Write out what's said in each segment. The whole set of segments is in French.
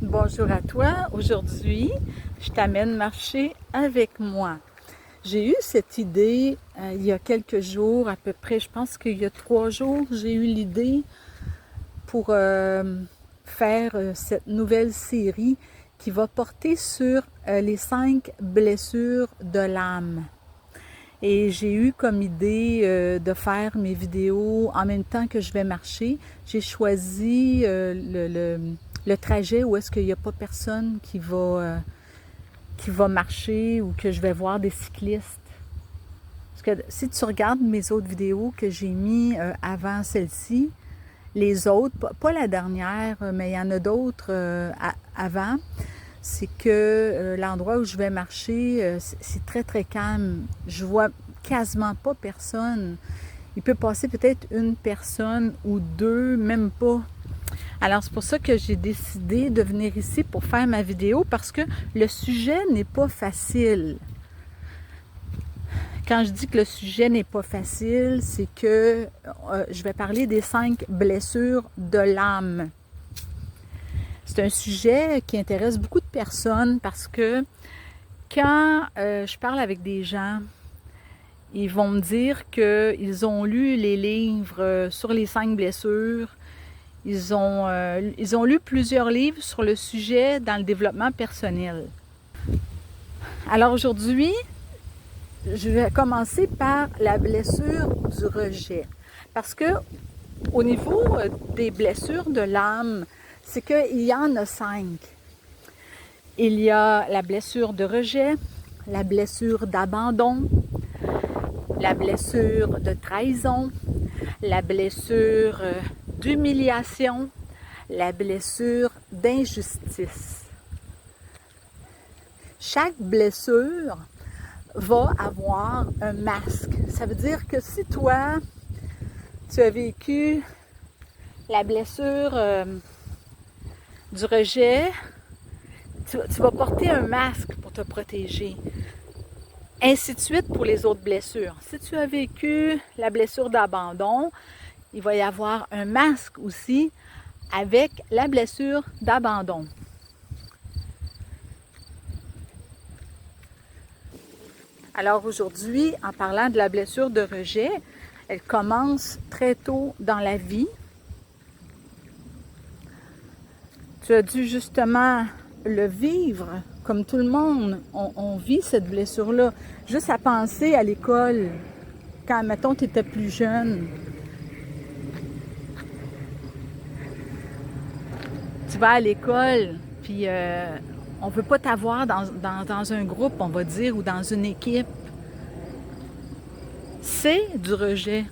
Bonjour à toi. Aujourd'hui, je t'amène marcher avec moi. J'ai eu cette idée il y a quelques jours, à peu près, je pense qu'il y a 3 jours, j'ai eu l'idée pour faire cette nouvelle série qui va porter sur les 5 blessures de l'âme. Et j'ai eu comme idée de faire mes vidéos en même temps que je vais marcher. J'ai choisi le trajet où est-ce qu'il n'y a pas personne qui va marcher ou que je vais voir des cyclistes. Parce que si tu regardes mes autres vidéos que j'ai mis avant celle-ci, les autres, pas la dernière, mais il y en a d'autres avant, c'est que l'endroit où je vais marcher, c'est très très calme. Je vois quasiment pas personne. Il peut passer peut-être une personne ou deux, même pas. Alors c'est pour ça que j'ai décidé de venir ici pour faire ma vidéo parce que le sujet n'est pas facile. Quand je dis que le sujet n'est pas facile, c'est que je vais parler des 5 blessures de l'âme. C'est un sujet qui intéresse beaucoup de personnes parce que quand je parle avec des gens, ils vont me dire qu'ils ont lu les livres sur les 5 blessures. Ils ont lu plusieurs livres sur le sujet dans le développement personnel. Alors aujourd'hui, je vais commencer par la blessure du rejet. Parce que au niveau des blessures de l'âme, c'est qu'il y en a 5. Il y a la blessure de rejet, la blessure d'abandon, la blessure de trahison, la blessure d'humiliation, la blessure d'injustice. Chaque blessure va avoir un masque. Ça veut dire que si toi, tu as vécu la blessure du rejet, tu vas porter un masque pour te protéger. Ainsi de suite pour les autres blessures. Si tu as vécu la blessure d'abandon, il va y avoir un masque aussi avec la blessure d'abandon. Alors aujourd'hui, en parlant de la blessure de rejet, elle commence très tôt dans la vie. Tu as dû justement le vivre comme tout le monde. On vit cette blessure-là. Juste à penser à l'école, quand, mettons, tu étais plus jeune. Tu vas à l'école, puis on ne veut pas t'avoir dans un groupe, on va dire, ou dans une équipe. C'est du rejet.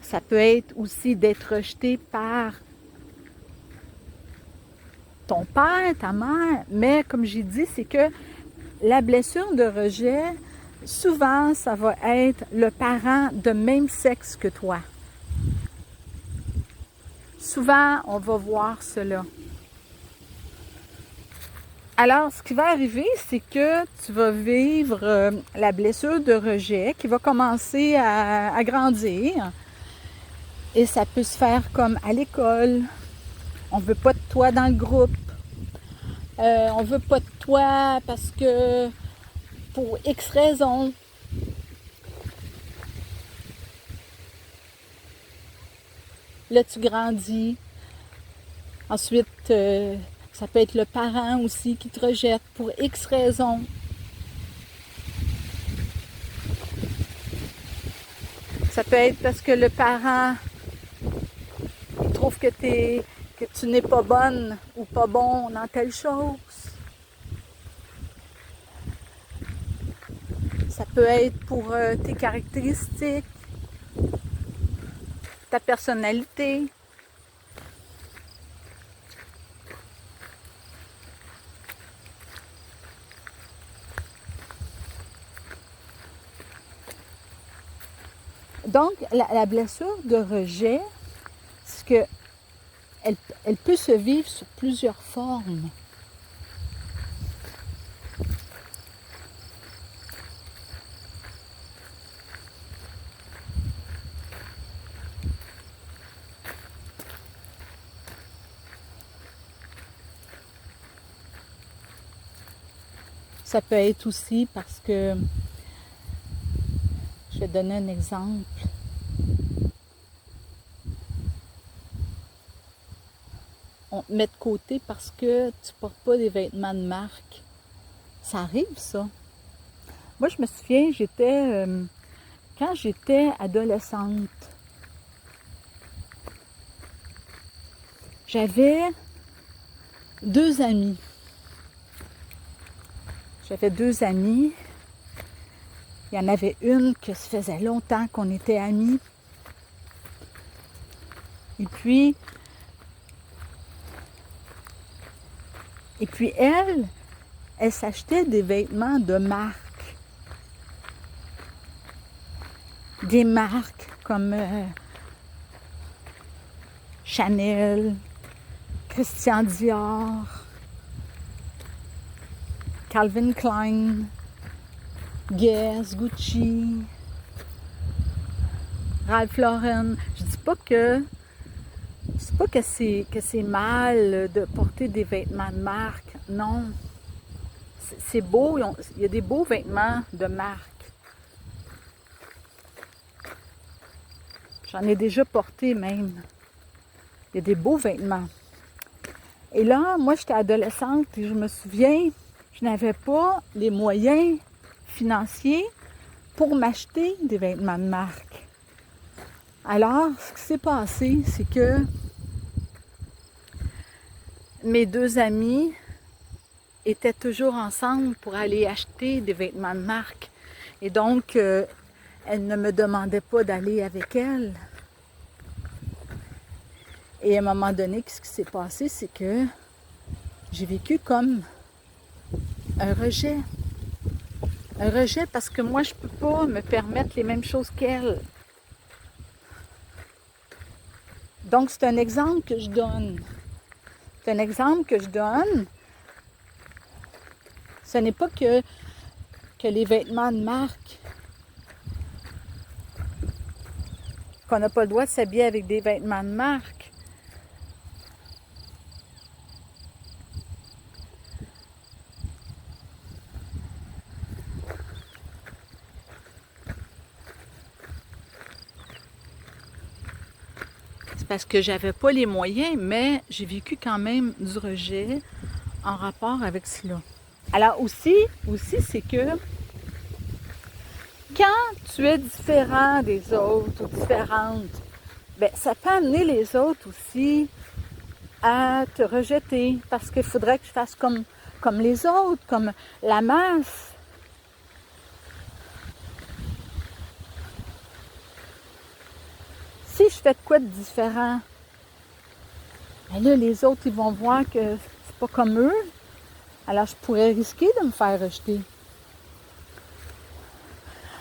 Ça peut être aussi d'être rejeté par ton père, ta mère, mais comme j'ai dit, c'est que la blessure de rejet, souvent, ça va être le parent de même sexe que toi. Souvent, on va voir cela. Alors, ce qui va arriver, c'est que tu vas vivre la blessure de rejet qui va commencer à grandir. Et ça peut se faire comme à l'école. On ne veut pas de toi dans le groupe. On ne veut pas de toi parce que pour X raisons. Là, tu grandis. Ensuite, ça peut être le parent aussi qui te rejette pour X raisons. Ça peut être parce que le parent il trouve que tu n'es pas bonne ou pas bon dans telle chose. Ça peut être pour tes caractéristiques, ta personnalité. Donc, la blessure de rejet, c'est que elle peut se vivre sous plusieurs formes. Ça peut être aussi parce que, je vais donner un exemple. On te met de côté parce que tu ne portes pas des vêtements de marque. Ça arrive, ça. Moi, je me souviens, quand j'étais adolescente, j'avais deux amis. Il y en avait une que ça faisait longtemps qu'on était amis. Et puis elle s'achetait des vêtements de marque. Des marques comme Chanel, Christian Dior, Calvin Klein, Guess, Gucci, Ralph Lauren. Je dis pas que c'est mal de porter des vêtements de marque. Non. C'est beau, il y a des beaux vêtements de marque. J'en ai déjà porté même. Il y a des beaux vêtements. Et là, moi, j'étais adolescente et je me souviens, je n'avais pas les moyens financiers pour m'acheter des vêtements de marque. Alors, ce qui s'est passé, c'est que mes deux amis étaient toujours ensemble pour aller acheter des vêtements de marque. Et donc, elles ne me demandaient pas d'aller avec elles. Et à un moment donné, ce qui s'est passé, c'est que j'ai vécu comme un rejet. Un rejet parce que moi, je ne peux pas me permettre les mêmes choses qu'elles. Donc, c'est un exemple que je donne. C'est un exemple que je donne. Ce n'est pas que les vêtements de marque, qu'on n'a pas le droit de s'habiller avec des vêtements de marque. C'est parce que j'avais pas les moyens, mais j'ai vécu quand même du rejet en rapport avec cela. Alors aussi c'est que quand tu es différent des autres ou différente, ben, ça peut amener les autres aussi à te rejeter parce qu'il faudrait que tu fasses comme les autres, comme la masse. Si je fais de quoi de différent, ben là, les autres, ils vont voir que c'est pas comme eux. Alors, je pourrais risquer de me faire rejeter.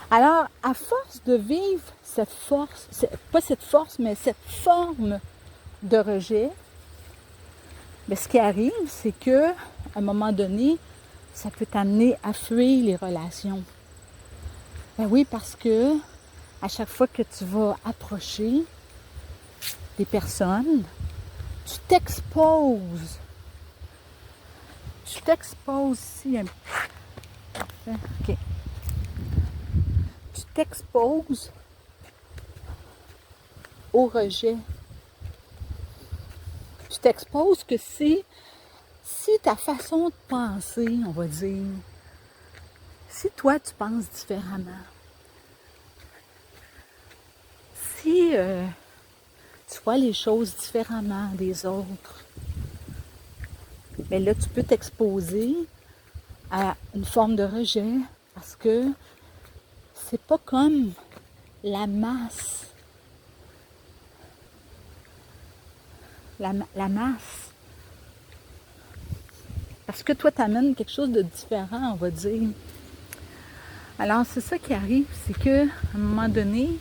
Alors, à force de vivre cette force, pas cette force, mais cette forme de rejet, bien, ce qui arrive, c'est que, à un moment donné, ça peut t'amener à fuir les relations. Ben oui, parce que à chaque fois que tu vas approcher des personnes, tu t'exposes. Tu t'exposes ici. OK. Tu t'exposes au rejet. Tu t'exposes que si ta façon de penser, on va dire, si toi tu penses différemment, si tu vois les choses différemment des autres, bien là tu peux t'exposer à une forme de rejet parce que c'est pas comme la masse. La masse. Parce que toi, tu amènes quelque chose de différent, on va dire. Alors, c'est ça qui arrive, c'est qu'à un moment donné,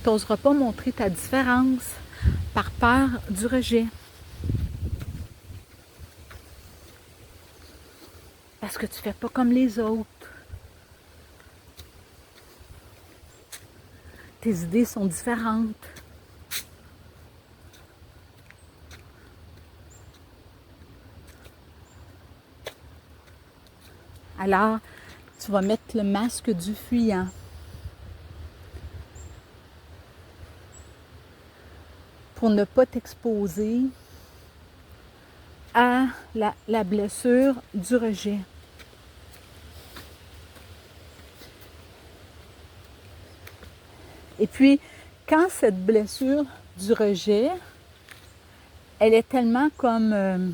tu n'oseras pas montrer ta différence par peur du rejet. Parce que tu ne fais pas comme les autres. Tes idées sont différentes. Alors, tu vas mettre le masque du fuyant. Pour ne pas t'exposer à la blessure du rejet. Et puis, quand cette blessure du rejet, elle est tellement comme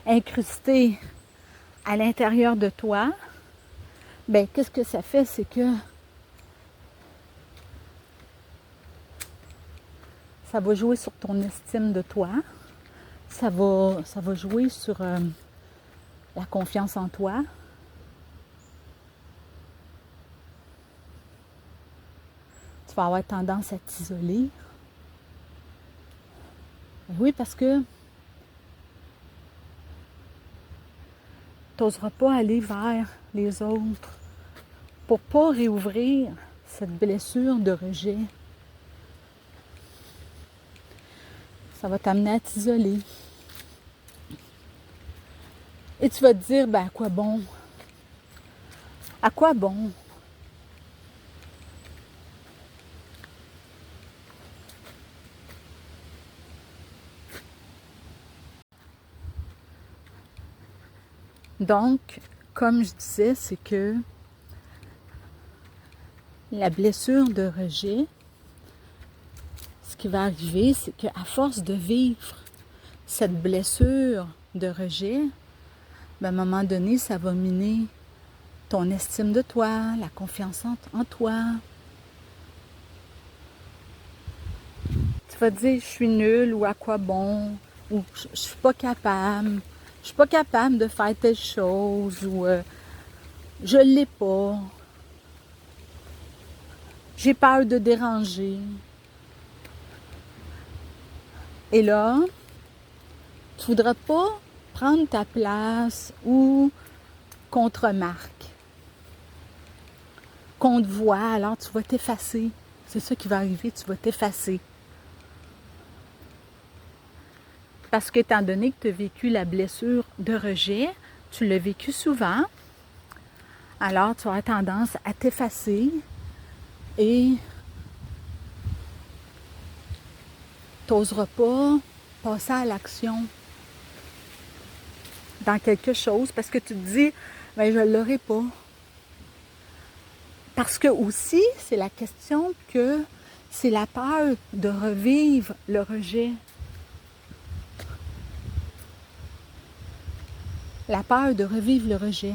incrustée à l'intérieur de toi, ben qu'est-ce que ça fait? C'est que ça va jouer sur ton estime de toi, ça va jouer sur la confiance en toi. Tu vas avoir tendance à t'isoler. Oui, parce que tu n'oseras pas aller vers les autres pour ne pas réouvrir cette blessure de rejet. Ça va t'amener à t'isoler. Et tu vas te dire, ben à quoi bon? À quoi bon? Donc, comme je disais, c'est que la blessure de rejet, ce qui va arriver, c'est qu'à force de vivre cette blessure de rejet, ben, à un moment donné, ça va miner ton estime de toi, la confiance en toi. Tu vas te dire, je suis nulle ou à quoi bon, ou je suis pas capable. Je suis pas capable de faire telle chose, ou je l'ai pas. J'ai peur de déranger. Et là, tu voudras pas prendre ta place ou qu'on te remarque, qu'on te voit, alors tu vas t'effacer. C'est ça qui va arriver, tu vas t'effacer. Parce qu'étant donné que tu as vécu la blessure de rejet, tu l'as vécu souvent, alors tu auras tendance à t'effacer et tu n'oseras pas passer à l'action dans quelque chose parce que tu te dis, ben, je ne l'aurai pas. Parce que aussi, c'est la question que c'est la peur de revivre le rejet. La peur de revivre le rejet.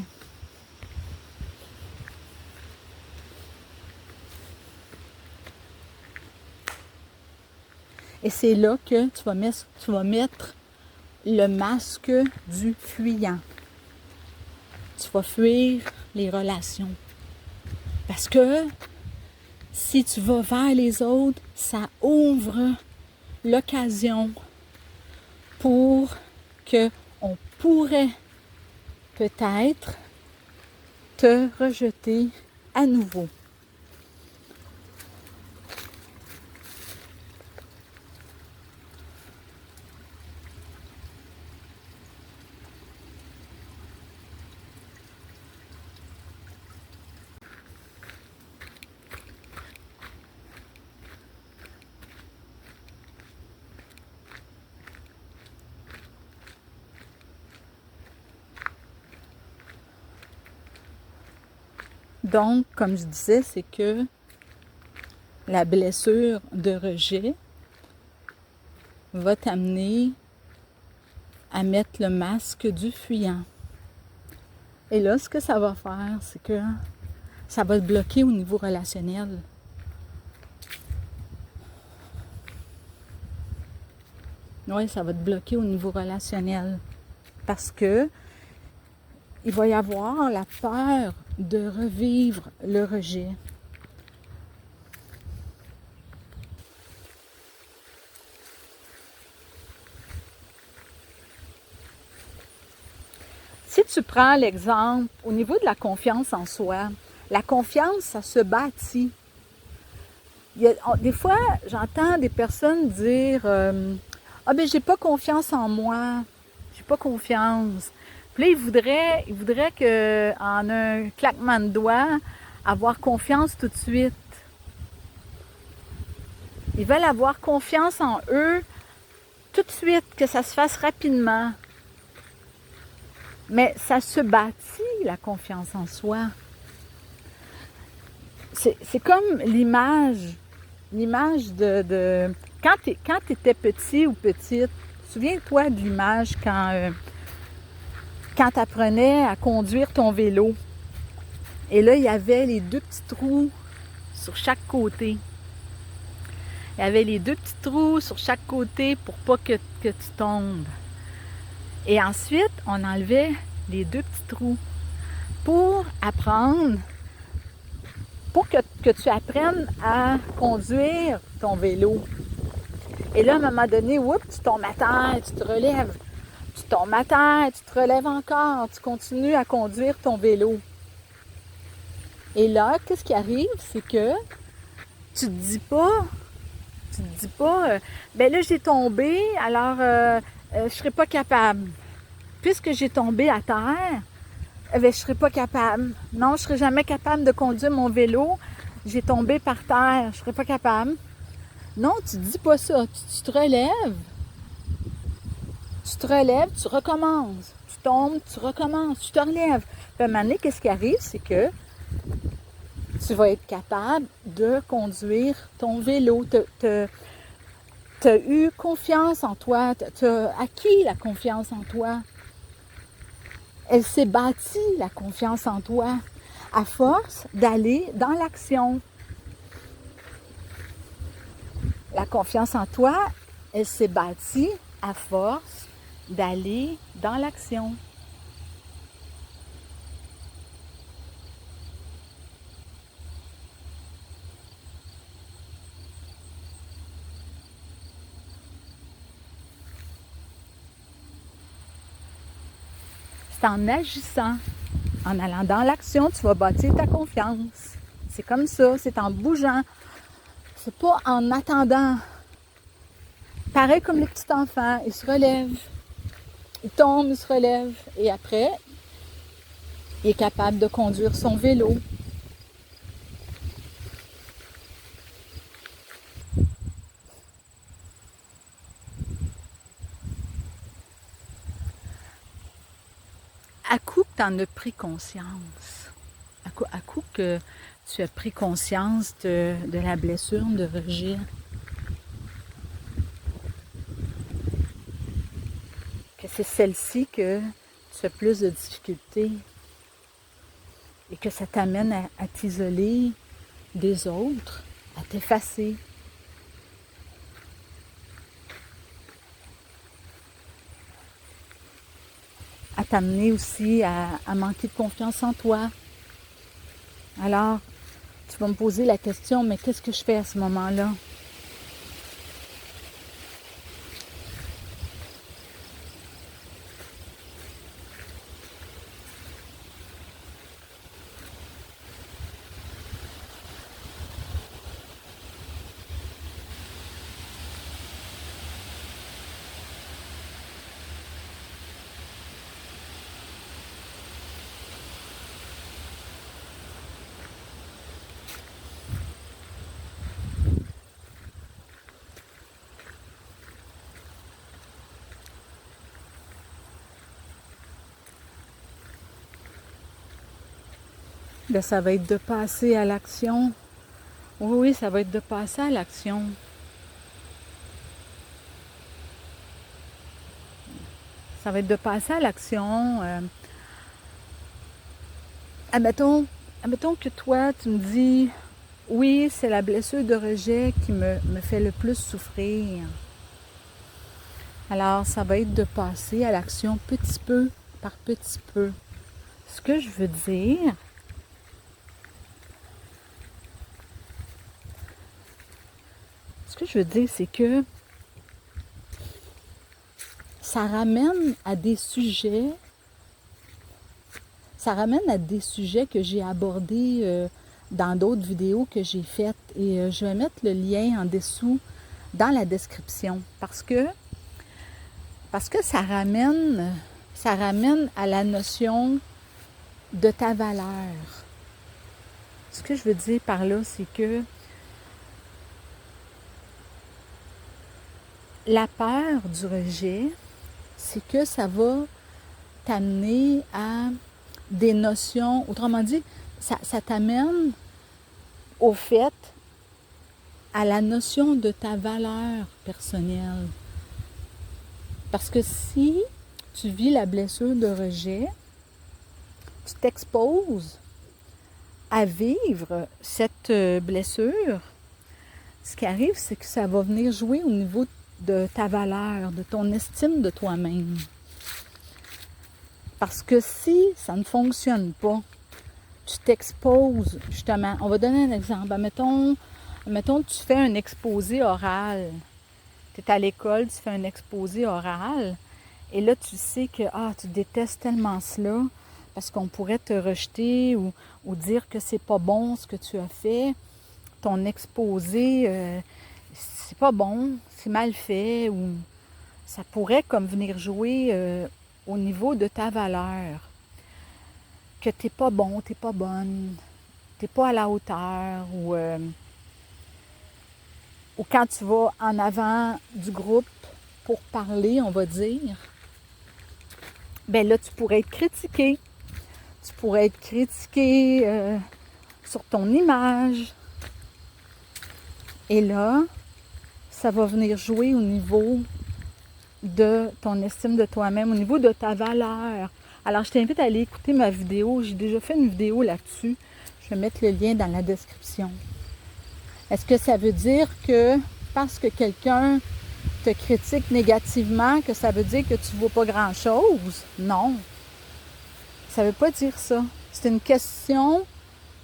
Et c'est là que tu vas mettre le masque du fuyant. Tu vas fuir les relations. Parce que si tu vas vers les autres, ça ouvre l'occasion pour qu'on pourrait peut-être te rejeter à nouveau. Donc, comme je disais, c'est que la blessure de rejet va t'amener à mettre le masque du fuyant. Et là, ce que ça va faire, c'est que ça va te bloquer au niveau relationnel. Oui, ça va te bloquer au niveau relationnel. Parce que il va y avoir la peur de revivre le rejet. Si tu prends l'exemple au niveau de la confiance en soi, la confiance, ça se bâtit. Des fois, j'entends des personnes dire ah ben j'ai pas confiance en moi, j'ai pas confiance. Puis là, il voudrait que, en un claquement de doigts, avoir confiance tout de suite. Ils veulent avoir confiance en eux tout de suite, que ça se fasse rapidement. Mais ça se bâtit, la confiance en soi. C'est comme l'image de quand tu étais petit ou petite, souviens-toi de l'image quand tu apprenais à conduire ton vélo. Et là, il y avait les deux petits trous sur chaque côté. Il y avait les deux petits trous sur chaque côté pour pas que tu tombes. Et ensuite, on enlevait les deux petits trous pour apprendre, pour que tu apprennes à conduire ton vélo. Et là, à un moment donné, tu tombes à terre, tu te relèves. Tu tombes à terre, tu te relèves encore, tu continues à conduire ton vélo. Et là, qu'est-ce qui arrive? C'est que tu te dis pas, ben là j'ai tombé, alors je serai pas capable. Puisque j'ai tombé à terre, ben, je serai pas capable. Non, je serai jamais capable de conduire mon vélo. J'ai tombé par terre, je serai pas capable. Non, tu dis pas ça. Tu te relèves. Tu te relèves, tu recommences. Tu tombes, tu recommences, tu te relèves. Puis à un moment donné, qu'est-ce qui arrive? C'est que tu vas être capable de conduire ton vélo. Tu as eu confiance en toi. Tu as acquis la confiance en toi. Elle s'est bâtie, la confiance en toi, à force d'aller dans l'action. La confiance en toi, elle s'est bâtie à force d'aller dans l'action. C'est en agissant, en allant dans l'action, tu vas bâtir ta confiance. C'est comme ça, c'est en bougeant. C'est pas en attendant. Pareil comme les petits enfants, ils se relèvent. Ils tombent, ils se relèvent. Et après, il est capable de conduire son vélo. À coup que tu en as pris conscience, à coup que tu as pris conscience de la blessure de rejet, que c'est celle-ci que tu as plus de difficultés et que ça t'amène à t'isoler des autres, à t'effacer. À t'amener aussi à manquer de confiance en toi. Alors, tu vas me poser la question, mais qu'est-ce que je fais à ce moment-là? Là, ça va être de passer à l'action. Oui, ça va être de passer à l'action. Ça va être de passer à l'action. Admettons que toi, tu me dis, oui, c'est la blessure de rejet qui me fait le plus souffrir. Alors, ça va être de passer à l'action petit peu par petit peu. Ce que je veux dire, c'est que ça ramène à des sujets que j'ai abordés dans d'autres vidéos que j'ai faites. Et je vais mettre le lien en dessous dans la description. Parce que ça ramène ça ramène à la notion de ta valeur. Ce que je veux dire par là, c'est que la peur du rejet, c'est que ça va t'amener à des notions, autrement dit, ça t'amène au fait, à la notion de ta valeur personnelle. Parce que si tu vis la blessure de rejet, tu t'exposes à vivre cette blessure. Ce qui arrive, c'est que ça va venir jouer au niveau de ta valeur, de ton estime de toi-même. Parce que si ça ne fonctionne pas, tu t'exposes justement. On va donner un exemple. Mettons, tu fais un exposé oral. Tu es à l'école, tu fais un exposé oral. Et là, tu sais que tu détestes tellement cela parce qu'on pourrait te rejeter ou dire que c'est pas bon ce que tu as fait. Ton exposé, c'est pas bon, c'est mal fait ou ça pourrait comme venir jouer au niveau de ta valeur. Que t'es pas bon, t'es pas bonne, t'es pas à la hauteur ou quand tu vas en avant du groupe pour parler, on va dire, ben là, tu pourrais être critiqué. Tu pourrais être critiqué sur ton image. Et là, ça va venir jouer au niveau de ton estime de toi-même, au niveau de ta valeur. Alors, je t'invite à aller écouter ma vidéo. J'ai déjà fait une vidéo là-dessus. Je vais mettre le lien dans la description. Est-ce que ça veut dire que parce que quelqu'un te critique négativement, que ça veut dire que tu ne vaux pas grand-chose? Non. Ça ne veut pas dire ça. C'est une question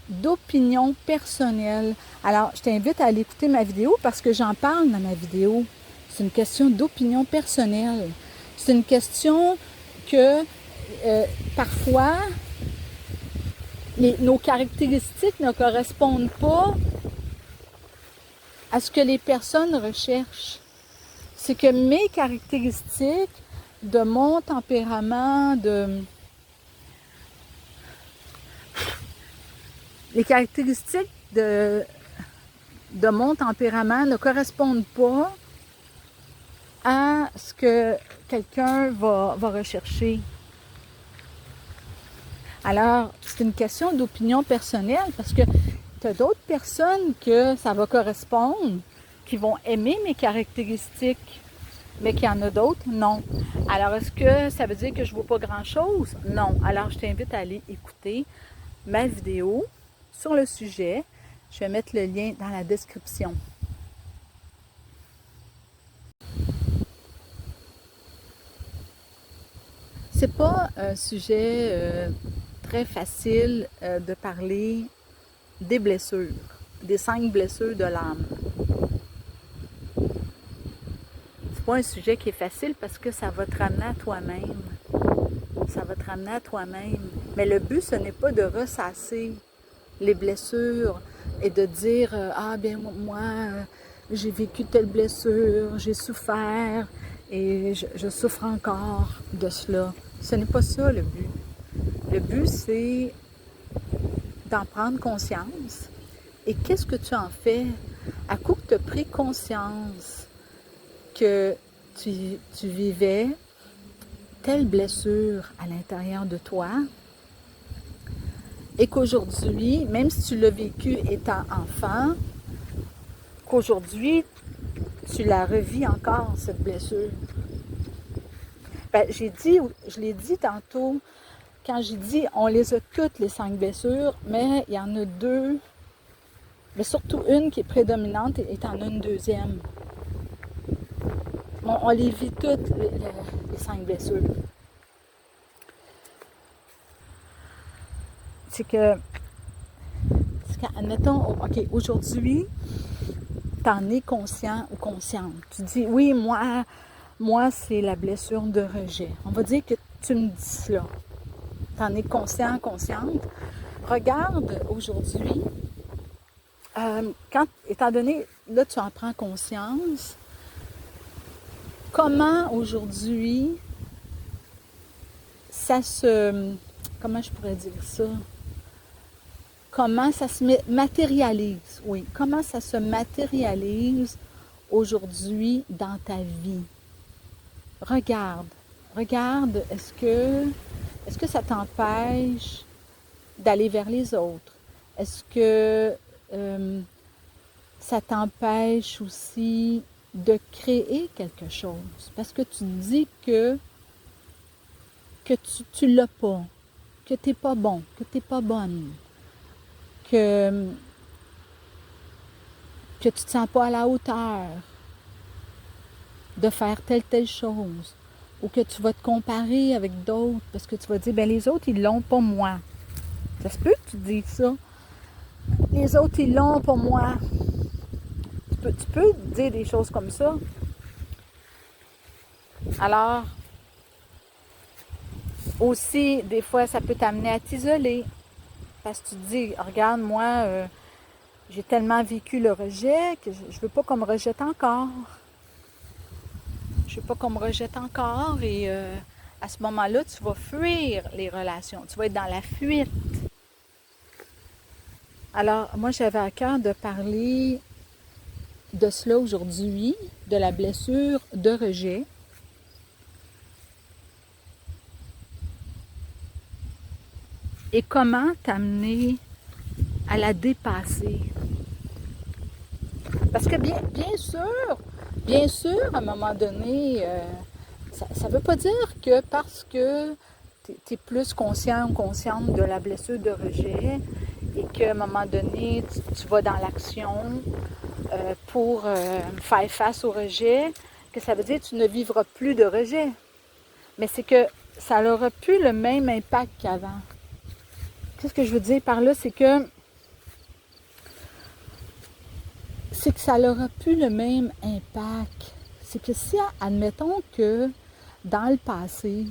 d'opinion personnelle. Alors, je t'invite à aller écouter ma vidéo parce que j'en parle dans ma vidéo. C'est une question d'opinion personnelle. C'est une question que parfois, nos caractéristiques ne correspondent pas à ce que les personnes recherchent. C'est que mes caractéristiques de mon tempérament, les caractéristiques de mon tempérament ne correspondent pas à ce que quelqu'un va rechercher. Alors, c'est une question d'opinion personnelle parce que tu as d'autres personnes que ça va correspondre, qui vont aimer mes caractéristiques, mais qu'il y en a d'autres, non. Alors, est-ce que ça veut dire que je ne vaux pas grand-chose? Non. Alors, je t'invite à aller écouter ma vidéo sur le sujet. Je vais mettre le lien dans la description. C'est pas un sujet très facile de parler des blessures, des 5 blessures de l'âme. C'est pas un sujet qui est facile parce que ça va te ramener à toi-même. Ça va te ramener à toi-même. Mais le but, ce n'est pas de ressasser les blessures et de dire bien moi, j'ai vécu telle blessure, j'ai souffert et je souffre encore de cela. Ce n'est pas ça le but. Le but, c'est d'en prendre conscience. Et qu'est-ce que tu en fais? À coup que tu as pris conscience que tu vivais telle blessure à l'intérieur de toi et qu'aujourd'hui, même si tu l'as vécu étant enfant, qu'aujourd'hui, tu la revis encore, cette blessure. Ben, je l'ai dit tantôt, quand j'ai dit, on les a toutes, les 5 blessures, mais il y en a 2, mais surtout une qui est prédominante et en a une deuxième. Bon, on les vit toutes, les 5 blessures. C'est que, admettons, OK, aujourd'hui, tu en es conscient ou consciente. Tu dis, oui, moi c'est la blessure de rejet. On va dire que tu me dis cela. Tu en es conscient, consciente. Regarde aujourd'hui, étant donné, là, tu en prends conscience, comment aujourd'hui ça se... Comment je pourrais dire ça? Comment ça se matérialise, oui. Comment ça se matérialise aujourd'hui dans ta vie? Regarde, regarde, est-ce que ça t'empêche d'aller vers les autres? Est-ce que ça t'empêche aussi de créer quelque chose? Parce que tu dis que tu l'as pas, que tu n'es pas bon, que tu n'es pas bonne, que tu ne te sens pas à la hauteur de faire telle chose, ou que tu vas te comparer avec d'autres, parce que tu vas dire, ben les autres, ils l'ont, pas moi. Ça se peut que tu dises ça. Les autres, ils l'ont, pas moi. Tu peux dire des choses comme ça. Alors, aussi, des fois, ça peut t'amener à t'isoler. Parce que tu te dis, regarde, moi, j'ai tellement vécu le rejet que je ne veux pas qu'on me rejette encore. Je ne veux pas qu'on me rejette encore. Et à ce moment-là, tu vas fuir les relations. Tu vas être dans la fuite. Alors, moi, j'avais à cœur de parler de cela aujourd'hui, de la blessure de rejet. Et comment t'amener à la dépasser. Parce que bien sûr, à un moment donné, ça ne veut pas dire que parce que tu es plus conscient ou consciente de la blessure de rejet et qu'à un moment donné, tu vas dans l'action pour faire face au rejet, que ça veut dire que tu ne vivras plus de rejet. Mais c'est que ça n'aura plus le même impact qu'avant. Qu'est-ce que je veux dire par là? C'est que ça n'aura plus le même impact. C'est que si, admettons que dans le passé,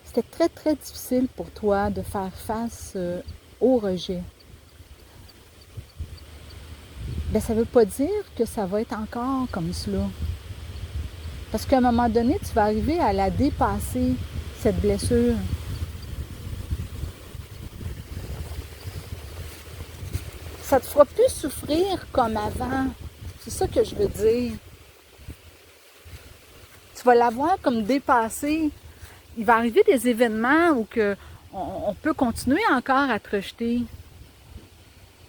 c'était très, très difficile pour toi de faire face au rejet, bien, ça ne veut pas dire que ça va être encore comme cela. Parce qu'à un moment donné, tu vas arriver à la dépasser, cette blessure. Ça ne te fera plus souffrir comme avant. C'est ça que je veux dire. Tu vas l'avoir comme dépassé. Il va arriver des événements où on peut continuer encore à te rejeter.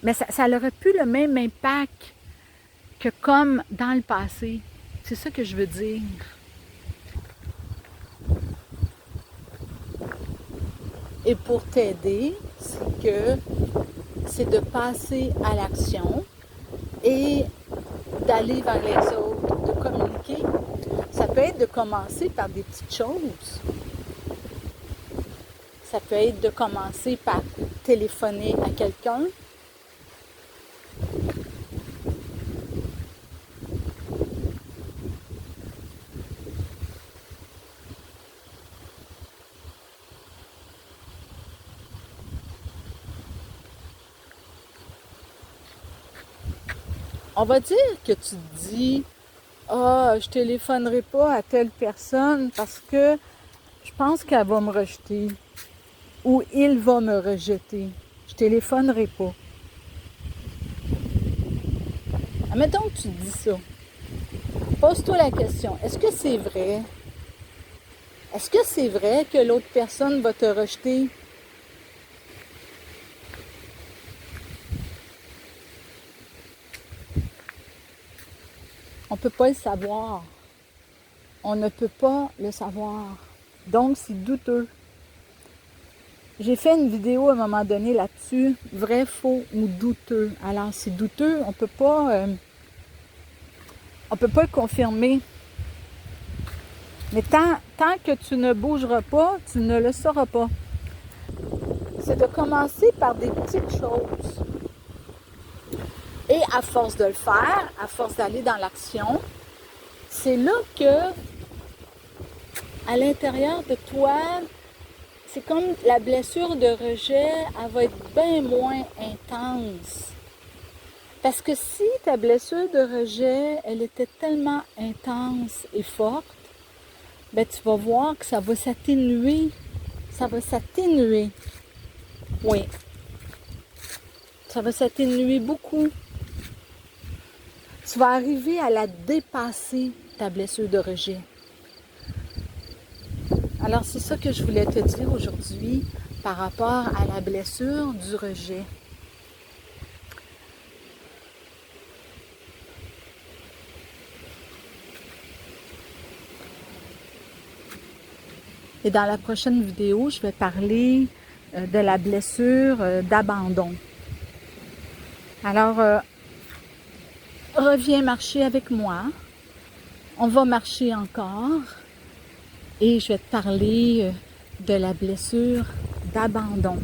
Mais ça n'aurait plus le même impact que comme dans le passé. C'est ça que je veux dire. Et pour t'aider, c'est de passer à l'action et d'aller vers les autres, de communiquer. Ça peut être de commencer par des petites choses. Ça peut être de commencer par téléphoner à quelqu'un. On va dire que tu te dis « Ah, je ne téléphonerai pas à telle personne parce que je pense qu'elle va me rejeter. » Ou « Il va me rejeter. Je ne téléphonerai pas. » Admettons que tu te dis ça. Pose-toi la question, est-ce que c'est vrai? Est-ce que c'est vrai que l'autre personne va te rejeter? On ne peut pas le savoir. On ne peut pas le savoir. Donc, c'est douteux. J'ai fait une vidéo à un moment donné là-dessus, vrai, faux ou douteux. Alors, c'est douteux, on peut pas le confirmer. Mais tant que tu ne bougeras pas, tu ne le sauras pas. C'est de commencer par des petites choses. Et à force de le faire, à force d'aller dans l'action, c'est là que, à l'intérieur de toi, c'est comme la blessure de rejet, elle va être bien moins intense. Parce que si ta blessure de rejet, elle était tellement intense et forte, ben, tu vas voir que ça va s'atténuer. Ça va s'atténuer. Oui. Ça va s'atténuer beaucoup. Tu vas arriver à la dépasser, ta blessure de rejet. Alors, c'est ça que je voulais te dire aujourd'hui par rapport à la blessure du rejet. Et dans la prochaine vidéo, je vais parler de la blessure d'abandon. Alors, reviens marcher avec moi. On va marcher encore et je vais te parler de la blessure d'abandon.